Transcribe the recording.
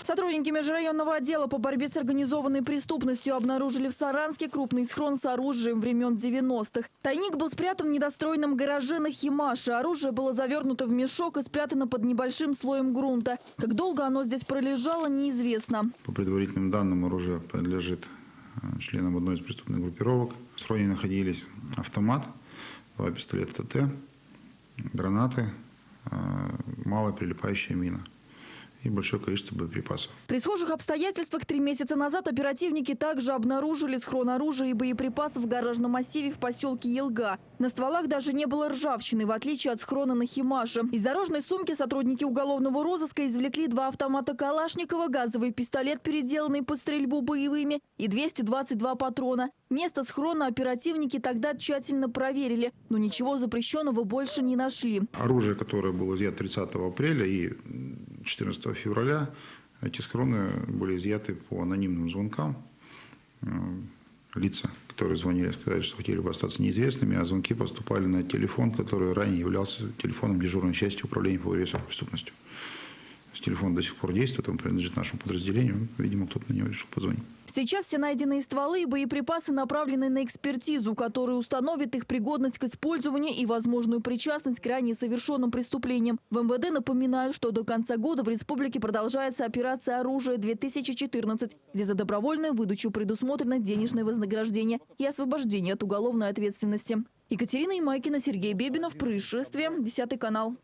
Сотрудники межрайонного отдела по борьбе с организованной преступностью обнаружили в Саранске крупный схрон с оружием времен 90-х. Тайник был спрятан в недостроенном гараже на Химаше. Оружие было завернуто в мешок и спрятано под небольшим слоем грунта. Как долго оно здесь пролежало, неизвестно. По предварительным данным, оружие принадлежит членам одной из преступных группировок. В схроне находились автомат, 2 пистолета ТТ, гранаты, малая прилипающая мина и большое количество боеприпасов. При схожих обстоятельствах 3 месяца назад оперативники также обнаружили схрон оружия и боеприпасов в гаражном массиве в поселке Елга. На стволах даже не было ржавчины, в отличие от схрона на Химаше. Из дорожной сумки сотрудники уголовного розыска извлекли 2 автомата Калашникова, газовый пистолет, переделанный под стрельбу боевыми, и 222 патрона. Место схрона оперативники тогда тщательно проверили, но ничего запрещенного больше не нашли. Оружие, которое было изъято 30 апреля и 14 февраля, эти схроны были изъяты по анонимным звонкам. Лица, которые звонили, сказали, что хотели бы остаться неизвестными, а звонки поступали на телефон, который ранее являлся телефоном дежурной части управления по борьбе с преступностью. Телефон до сих пор действует, он принадлежит нашему подразделению. Видимо, кто-то на него решил позвонить. Сейчас все найденные стволы и боеприпасы направлены на экспертизу, которая установит их пригодность к использованию и возможную причастность к ранее совершенным преступлениям. В МВД напоминают, что до конца года в республике продолжается операция «Оружие-2014», где за добровольную выдачу предусмотрено денежное вознаграждение и освобождение от уголовной ответственности. Екатерина Имайкина, Сергей Бебинов. Происшествие. 10 канал.